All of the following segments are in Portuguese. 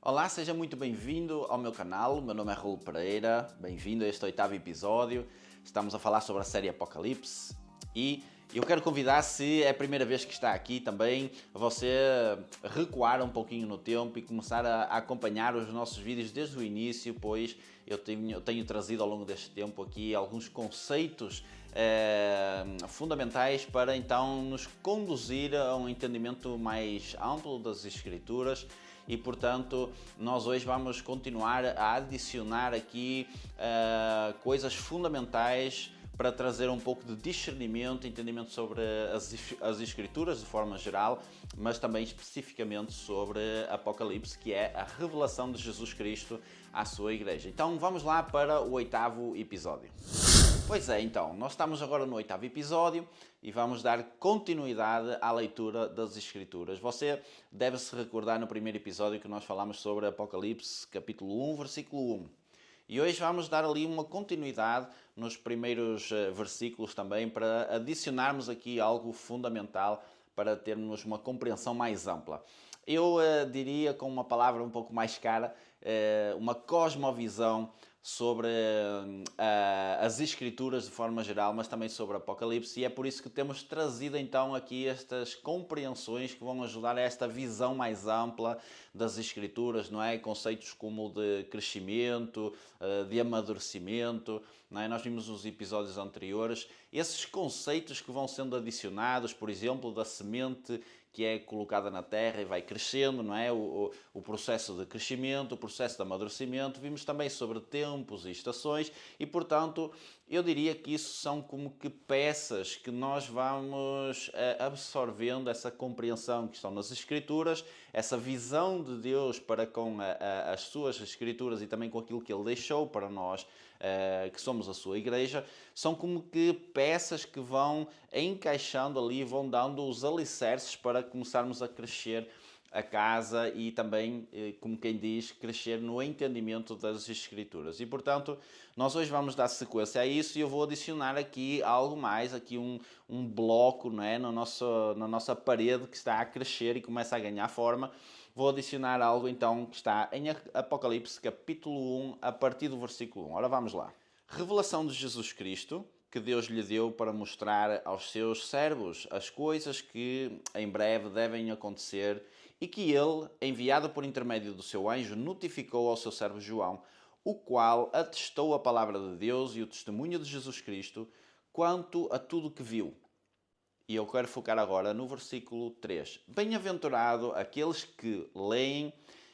Olá, seja muito bem-vindo ao meu canal. Meu nome é Raul Pereira. Bem-vindo a este 8º episódio. Estamos a falar sobre a série Apocalipse e eu quero convidar, se é a primeira vez que está aqui também, a você recuar um pouquinho no tempo e começar a acompanhar os nossos vídeos desde o início, pois eu tenho trazido ao longo deste tempo aqui alguns conceitos fundamentais para então nos conduzir a um entendimento mais amplo das Escrituras. E, portanto, nós hoje vamos continuar a adicionar aqui coisas fundamentais para trazer um pouco de discernimento, entendimento sobre as Escrituras de forma geral, mas também especificamente sobre Apocalipse, que é a revelação de Jesus Cristo à sua Igreja. Então vamos lá para o 8º episódio. Pois é, então, nós estamos agora no 8º episódio e vamos dar continuidade à leitura das Escrituras. Você deve se recordar no primeiro episódio que nós falamos sobre Apocalipse, capítulo 1, versículo 1. E hoje vamos dar ali uma continuidade nos primeiros versículos também para adicionarmos aqui algo fundamental para termos uma compreensão mais ampla. Eu diria, com uma palavra um pouco mais cara, uma cosmovisão sobre as Escrituras de forma geral, mas também sobre Apocalipse, e é por isso que temos trazido então aqui estas compreensões que vão ajudar a esta visão mais ampla das Escrituras, não é? Conceitos como de crescimento, de amadurecimento, não é? Nós vimos nos episódios anteriores esses conceitos que vão sendo adicionados, por exemplo, da semente que é colocada na terra e vai crescendo, não é? O processo de crescimento, o processo de amadurecimento. Vimos também sobre tempos e estações e, portanto, eu diria que isso são como que peças que nós vamos absorvendo essa compreensão que estão nas Escrituras, essa visão de Deus para com as suas Escrituras e também com aquilo que Ele deixou para nós, que somos a sua Igreja, são como que peças que vão encaixando ali, vão dando os alicerces para começarmos a crescer a casa e também, como quem diz, crescer no entendimento das Escrituras. E, portanto, nós hoje vamos dar sequência a isso e eu vou adicionar aqui algo mais, aqui um bloco, não é? na nossa parede que está a crescer e começa a ganhar forma. Vou adicionar algo então que está em Apocalipse capítulo 1, a partir do versículo 1. Ora, vamos lá. Revelação de Jesus Cristo, que Deus lhe deu para mostrar aos seus servos as coisas que em breve devem acontecer e que ele, enviado por intermédio do seu anjo, notificou ao seu servo João, o qual atestou a palavra de Deus e o testemunho de Jesus Cristo quanto a tudo que viu. E eu quero focar agora no versículo 3. Bem-aventurado aqueles que leem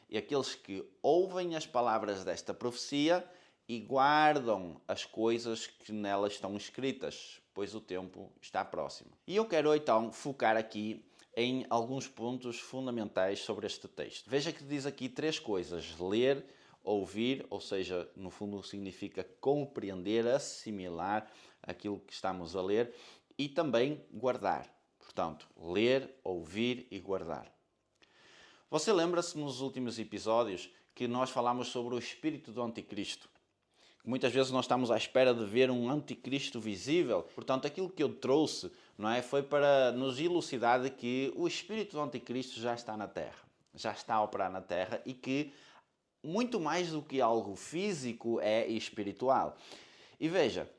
e aqueles que ouvem as palavras desta profecia e guardam as coisas que nelas estão escritas, pois o tempo está próximo. E eu quero então focar aqui em alguns pontos fundamentais sobre este texto. Veja que diz aqui 3 coisas: ler, ouvir, ou seja, no fundo significa compreender, assimilar aquilo que estamos a ler, e também guardar. Portanto, ler, ouvir e guardar. Você lembra-se nos últimos episódios que nós falámos sobre o espírito do anticristo? Muitas vezes nós estamos à espera de ver um anticristo visível. Portanto, aquilo que eu trouxe, não é, foi para nos elucidar de que o espírito do anticristo já está na Terra. Já está a operar na Terra e que, muito mais do que algo físico, é espiritual. E veja,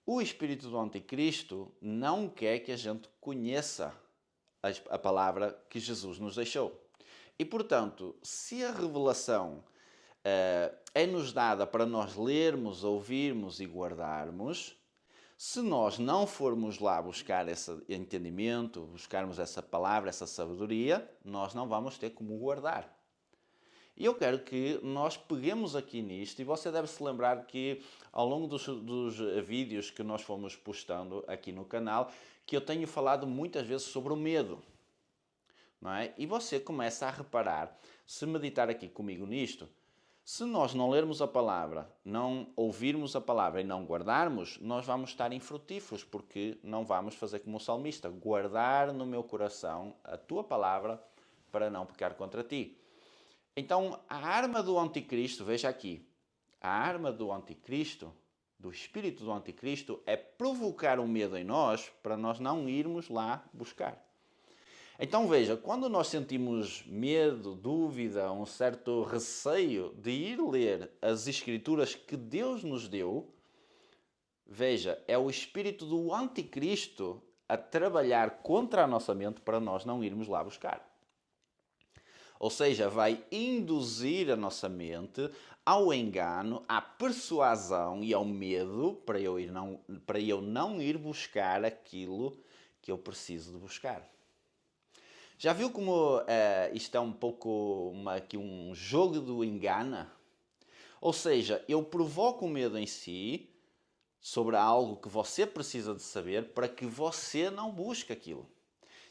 o espírito do anticristo não quer que a gente conheça a palavra que Jesus nos deixou. E, portanto, se a revelação é-nos dada para nós lermos, ouvirmos e guardarmos, se nós não formos lá buscar esse entendimento, buscarmos essa palavra, essa sabedoria, nós não vamos ter como guardar. E eu quero que nós peguemos aqui nisto, e você deve se lembrar que ao longo dos vídeos que nós fomos postando aqui no canal, que eu tenho falado muitas vezes sobre o medo. Não é? E você começa a reparar, se meditar aqui comigo nisto, se nós não lermos a palavra, não ouvirmos a palavra e não guardarmos, nós vamos estar infrutíferos, porque não vamos fazer como o salmista, guardar no meu coração a tua palavra para não pecar contra ti. Então, a arma do anticristo, veja aqui, a arma do anticristo, do espírito do anticristo, é provocar o medo em nós para nós não irmos lá buscar. Então veja, quando nós sentimos medo, dúvida, um certo receio de ir ler as Escrituras que Deus nos deu, veja, é o espírito do anticristo a trabalhar contra a nossa mente para nós não irmos lá buscar. Ou seja, vai induzir a nossa mente ao engano, à persuasão e ao medo para eu não ir buscar aquilo que eu preciso de buscar. Já viu como isto é um pouco aqui um jogo do engana? Ou seja, eu provoco o medo em si sobre algo que você precisa de saber para que você não busque aquilo.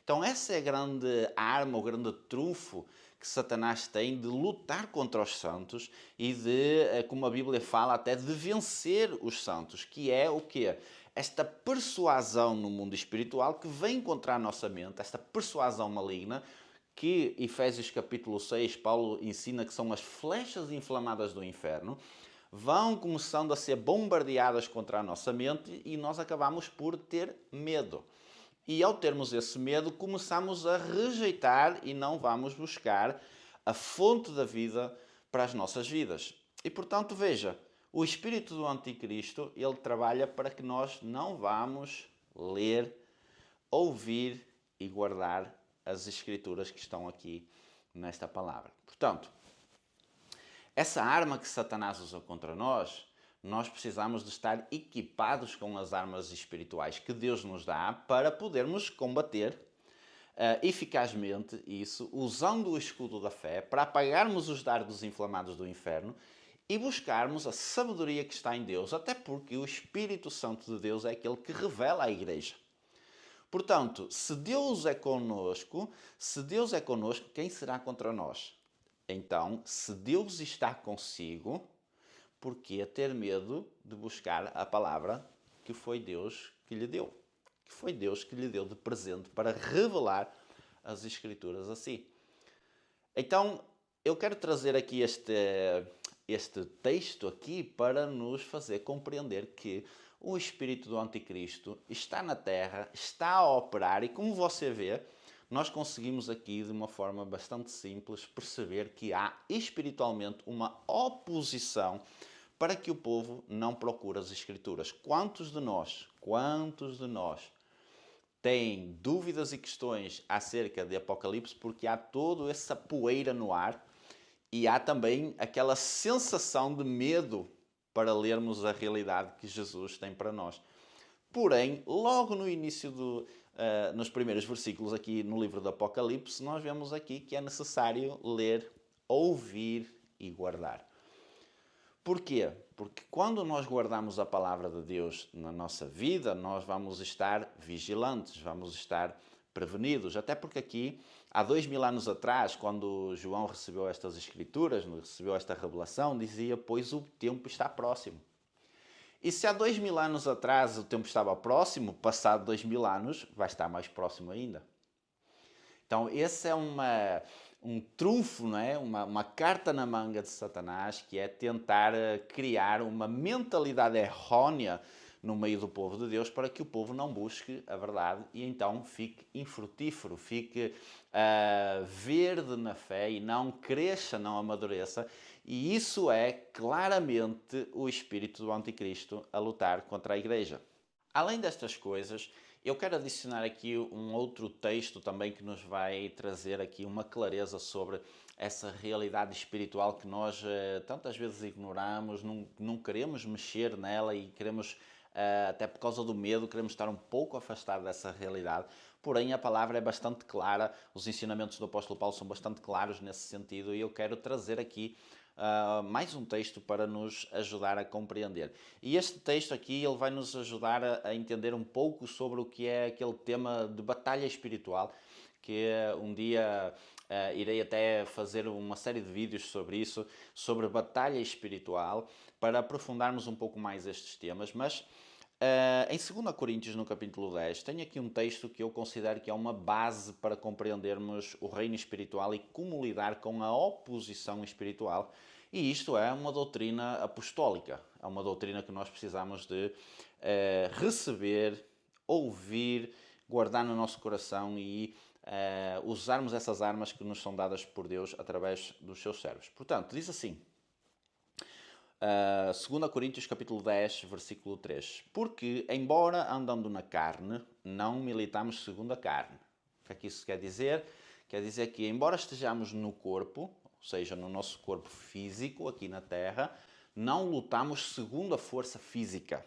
Então essa é a grande arma, o grande trunfo que Satanás tem de lutar contra os santos e de, como a Bíblia fala, até de vencer os santos, que é o quê? Esta persuasão no mundo espiritual que vem contra a nossa mente, esta persuasão maligna, que Efésios capítulo 6, Paulo ensina que são as flechas inflamadas do inferno, vão começando a ser bombardeadas contra a nossa mente e nós acabamos por ter medo. E ao termos esse medo, começamos a rejeitar e não vamos buscar a fonte da vida para as nossas vidas. E portanto, veja, o espírito do anticristo, ele trabalha para que nós não vamos ler, ouvir e guardar as escrituras que estão aqui nesta palavra. Portanto, essa arma que Satanás usa contra nós precisamos de estar equipados com as armas espirituais que Deus nos dá para podermos combater eficazmente isso, usando o escudo da fé, para apagarmos os dardos inflamados do inferno e buscarmos a sabedoria que está em Deus, até porque o Espírito Santo de Deus é aquele que revela a igreja. Portanto, se Deus é connosco, quem será contra nós? Então, se Deus está consigo, por que ter medo de buscar a palavra que foi Deus que lhe deu? Que foi Deus que lhe deu de presente para revelar as Escrituras a si. Então, eu quero trazer aqui este texto aqui para nos fazer compreender que o espírito do anticristo está na terra, está a operar e, como você vê, nós conseguimos aqui de uma forma bastante simples perceber que há espiritualmente uma oposição para que o povo não procure as Escrituras. Quantos de nós têm dúvidas e questões acerca de Apocalipse porque há toda essa poeira no ar e há também aquela sensação de medo para lermos a realidade que Jesus tem para nós. Porém, logo no início nos primeiros versículos aqui no livro do Apocalipse, nós vemos aqui que é necessário ler, ouvir e guardar. Porquê? Porque quando nós guardamos a palavra de Deus na nossa vida, nós vamos estar vigilantes, vamos estar prevenidos. Até porque aqui, há 2000 anos atrás, quando João recebeu estas escrituras, recebeu esta revelação, dizia, pois o tempo está próximo. E se há 2000 anos atrás o tempo estava próximo, passado 2000 anos, vai estar mais próximo ainda. Então, esse é um trunfo, não é? Uma carta na manga de Satanás, que é tentar criar uma mentalidade errónea no meio do povo de Deus para que o povo não busque a verdade e então fique infrutífero, fique verde na fé e não cresça, não amadureça. E isso é claramente o espírito do anticristo a lutar contra a igreja. Além destas coisas, eu quero adicionar aqui um outro texto também que nos vai trazer aqui uma clareza sobre essa realidade espiritual que nós tantas vezes ignoramos, não queremos mexer nela e queremos, até por causa do medo, queremos estar um pouco afastados dessa realidade. Porém, a palavra é bastante clara, os ensinamentos do apóstolo Paulo são bastante claros nesse sentido e eu quero trazer aqui mais um texto para nos ajudar a compreender. E este texto aqui ele vai nos ajudar a entender um pouco sobre o que é aquele tema de batalha espiritual, que um dia irei até fazer uma série de vídeos sobre isso, sobre batalha espiritual, para aprofundarmos um pouco mais estes temas, mas em 2 Coríntios, no capítulo 10, tenho aqui um texto que eu considero que é uma base para compreendermos o reino espiritual e como lidar com a oposição espiritual. E isto é uma doutrina apostólica, é uma doutrina que nós precisamos de receber, ouvir, guardar no nosso coração e usarmos essas armas que nos são dadas por Deus através dos seus servos. Portanto, diz assim, 2 Coríntios capítulo 10, versículo 3. Porque, embora andando na carne, não militamos segundo a carne. O que é que isso quer dizer? Quer dizer que, embora estejamos no corpo, ou seja, no nosso corpo físico, aqui na terra, não lutamos segundo a força física.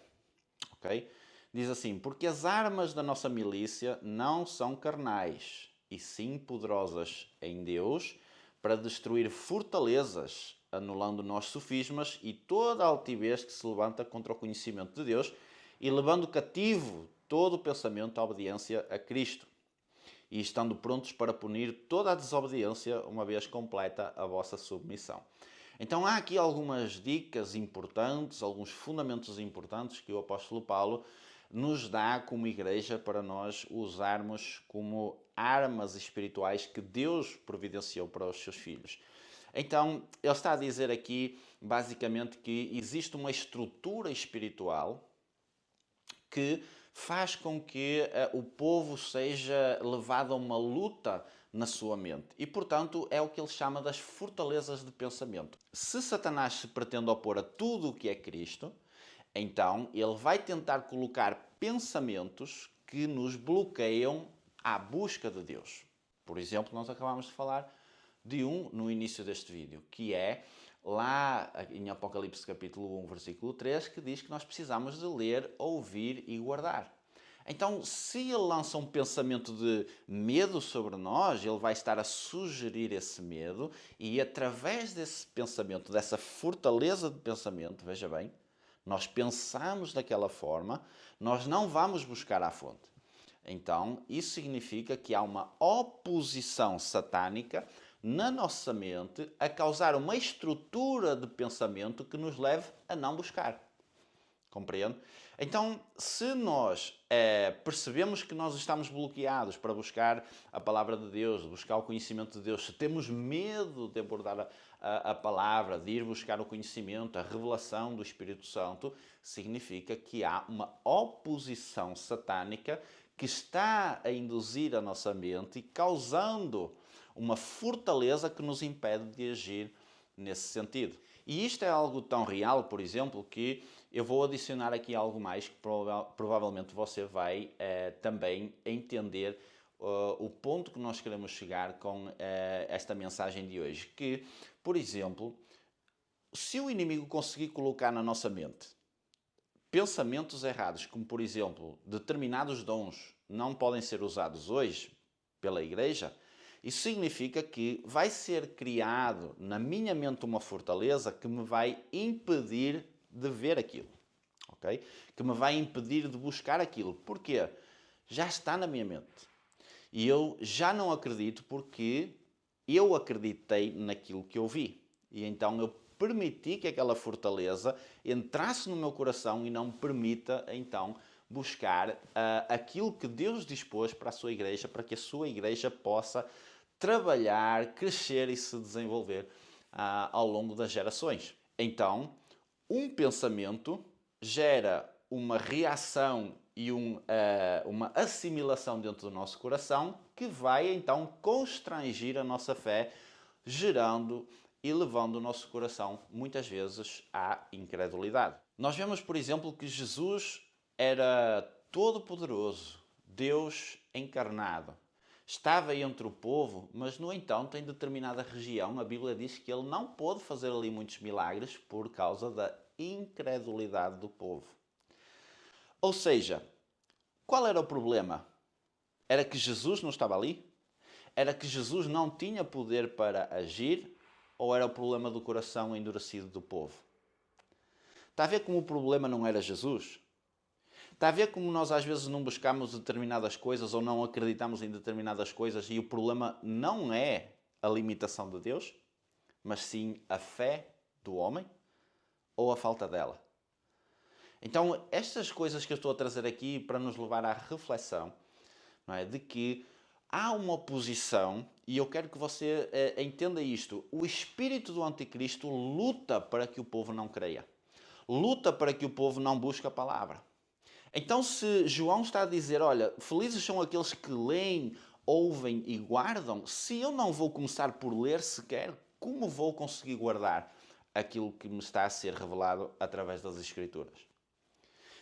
Ok? Diz assim, porque as armas da nossa milícia não são carnais, e sim poderosas em Deus, para destruir fortalezas, anulando nossos sofismas e toda a altivez que se levanta contra o conhecimento de Deus, e levando cativo todo o pensamento à obediência a Cristo, e estando prontos para punir toda a desobediência, uma vez completa a vossa submissão. Então há aqui algumas dicas importantes, alguns fundamentos importantes que o apóstolo Paulo nos dá como igreja para nós usarmos como armas espirituais que Deus providenciou para os seus filhos. Então, ele está a dizer aqui, basicamente, que existe uma estrutura espiritual que faz com que o povo seja levado a uma luta na sua mente. E, portanto, é o que ele chama das fortalezas de pensamento. Se Satanás se pretende opor a tudo o que é Cristo, então ele vai tentar colocar pensamentos que nos bloqueiam à busca de Deus. Por exemplo, nós acabamos de falar de um no início deste vídeo, que é lá em Apocalipse capítulo 1, versículo 3, que diz que nós precisamos de ler, ouvir e guardar. Então, se ele lança um pensamento de medo sobre nós, ele vai estar a sugerir esse medo e através desse pensamento, dessa fortaleza de pensamento, veja bem, nós pensamos daquela forma, nós não vamos buscar à fonte. Então, isso significa que há uma oposição satânica na nossa mente a causar uma estrutura de pensamento que nos leve a não buscar. Compreende? Então, se nós percebemos que nós estamos bloqueados para buscar a palavra de Deus, buscar o conhecimento de Deus, se temos medo de abordar a palavra, de ir buscar o conhecimento, a revelação do Espírito Santo, significa que há uma oposição satânica que está a induzir a nossa mente e causando uma fortaleza que nos impede de agir nesse sentido. E isto é algo tão real, por exemplo, que eu vou adicionar aqui algo mais que provavelmente você vai também entender o ponto que nós queremos chegar com esta mensagem de hoje. Que, por exemplo, se o inimigo conseguir colocar na nossa mente pensamentos errados, como por exemplo, determinados dons não podem ser usados hoje pela igreja, isso significa que vai ser criado na minha mente uma fortaleza que me vai impedir de ver aquilo, ok? Que me vai impedir de buscar aquilo. Porquê? Já está na minha mente. E eu já não acredito porque eu acreditei naquilo que eu vi. E então eu permiti que aquela fortaleza entrasse no meu coração e não me permita, então, buscar aquilo que Deus dispôs para a sua igreja, para que a sua igreja possa trabalhar, crescer e se desenvolver ao longo das gerações. Então, um pensamento gera uma reação e uma assimilação dentro do nosso coração que vai, então, constrangir a nossa fé, gerando e levando o nosso coração, muitas vezes, à incredulidade. Nós vemos, por exemplo, que Jesus era todo-poderoso, Deus encarnado. Estava entre o povo, mas, no entanto, em determinada região, a Bíblia diz que ele não pôde fazer ali muitos milagres por causa da incredulidade do povo. Ou seja, qual era o problema? Era que Jesus não estava ali? Era que Jesus não tinha poder para agir? Ou era o problema do coração endurecido do povo? Está a ver como o problema não era Jesus? Está a ver como nós às vezes não buscamos determinadas coisas ou não acreditamos em determinadas coisas e o problema não é a limitação de Deus, mas sim a fé do homem ou a falta dela? Então, estas coisas que eu estou a trazer aqui para nos levar à reflexão, não é? De que há uma oposição, e eu quero que você entenda isto. O espírito do anticristo luta para que o povo não creia. Luta para que o povo não busque a palavra. Então, se João está a dizer, olha, felizes são aqueles que leem, ouvem e guardam, se eu não vou começar por ler sequer, como vou conseguir guardar aquilo que me está a ser revelado através das Escrituras?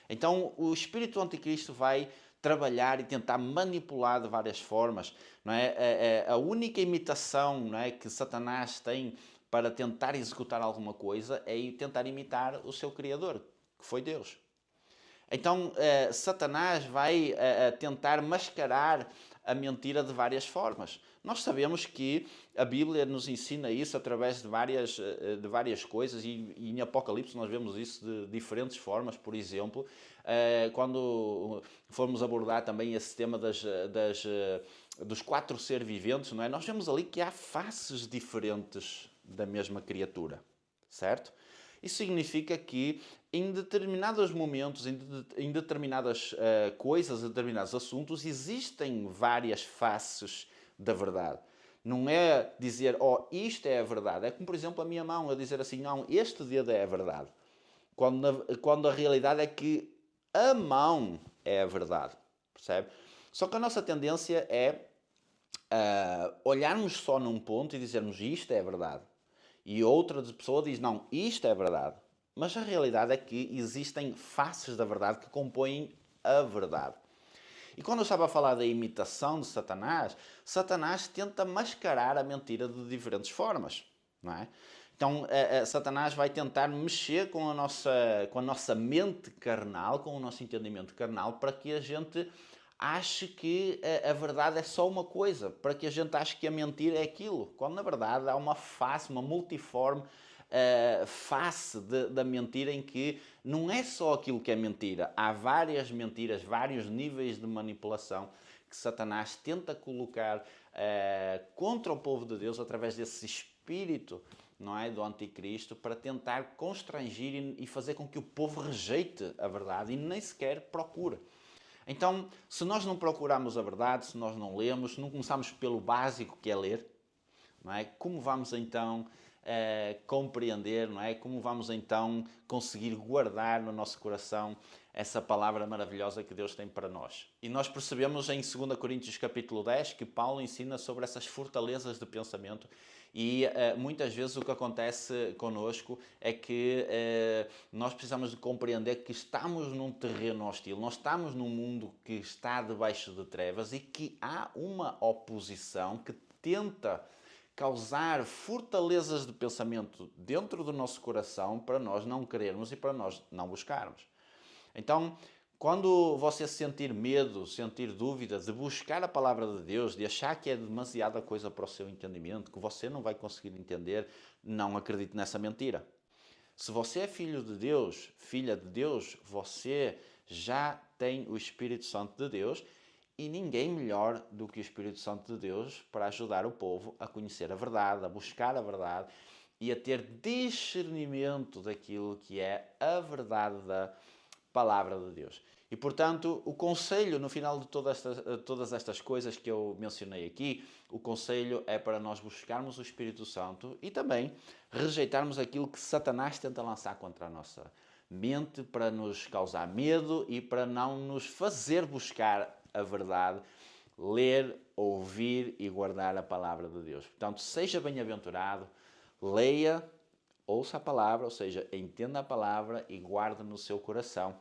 Então, o espírito anticristo vai trabalhar e tentar manipular de várias formas. Não é? A única imitação, não é, que Satanás tem para tentar executar alguma coisa é tentar imitar o seu Criador, que foi Deus. Então, Satanás vai tentar mascarar a mentira de várias formas. Nós sabemos que a Bíblia nos ensina isso através de várias coisas e em Apocalipse nós vemos isso de diferentes formas. Por exemplo, quando formos abordar também esse tema dos 4 seres viventes, não é? Nós vemos ali que há faces diferentes da mesma criatura, certo? Isso significa que em determinados momentos, em determinadas coisas, em determinados assuntos, existem várias faces da verdade. Não é dizer, isto é a verdade. É como, por exemplo, a minha mão, a dizer assim, não, este dedo é a verdade. Quando a realidade é que a mão é a verdade, percebe? Só que a nossa tendência é olharmos só num ponto e dizermos isto é a verdade. E outra pessoa diz, não, isto é verdade. Mas a realidade é que existem faces da verdade que compõem a verdade. E quando eu estava a falar da imitação de Satanás, Satanás tenta mascarar a mentira de diferentes formas, não é? Então, Satanás vai tentar mexer com a nossa mente carnal, com o nosso entendimento carnal, para que a gente ache que a verdade é só uma coisa, para que a gente ache que a mentira é aquilo, quando na verdade há uma face, uma multiforme face da mentira em que não é só aquilo que é mentira, há várias mentiras, vários níveis de manipulação que Satanás tenta colocar contra o povo de Deus através desse espírito, não é, do anticristo, para tentar constrangir e fazer com que o povo rejeite a verdade e nem sequer procure. Então, se nós não procuramos a verdade, se nós não lemos, se não começamos pelo básico que é ler, não é? Como vamos então compreender, não é? Como vamos então conseguir guardar no nosso coração essa palavra maravilhosa que Deus tem para nós? E nós percebemos em 2 Coríntios capítulo 10 que Paulo ensina sobre essas fortalezas de pensamento e muitas vezes o que acontece connosco é que nós precisamos de compreender que estamos num terreno hostil, nós estamos num mundo que está debaixo de trevas e que há uma oposição que tenta causar fortalezas de pensamento dentro do nosso coração para nós não querermos e para nós não buscarmos. Então, quando você sentir medo, sentir dúvida de buscar a palavra de Deus, de achar que é demasiada coisa para o seu entendimento, que você não vai conseguir entender, não acredite nessa mentira. Se você é filho de Deus, filha de Deus, você já tem o Espírito Santo de Deus e ninguém melhor do que o Espírito Santo de Deus para ajudar o povo a conhecer a verdade, a buscar a verdade e a ter discernimento daquilo que é a verdade da palavra de Deus. E, portanto, o conselho, no final de todas estas coisas que eu mencionei aqui, o conselho é para nós buscarmos o Espírito Santo e também rejeitarmos aquilo que Satanás tenta lançar contra a nossa mente para nos causar medo e para não nos fazer buscar a verdade, ler, ouvir e guardar a palavra de Deus. Portanto, seja bem-aventurado, leia, ouça a palavra, ou seja, entenda a palavra e guarde no seu coração.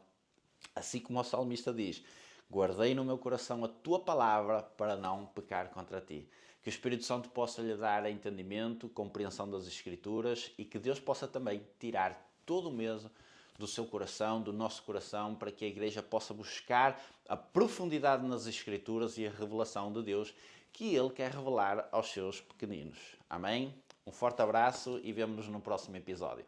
Assim como o salmista diz, guardei no meu coração a tua palavra para não pecar contra ti. Que o Espírito Santo possa lhe dar entendimento, compreensão das Escrituras e que Deus possa também tirar todo o medo do seu coração, do nosso coração, para que a Igreja possa buscar a profundidade nas Escrituras e a revelação de Deus que Ele quer revelar aos seus pequeninos. Amém? Um forte abraço e vemo-nos no próximo episódio.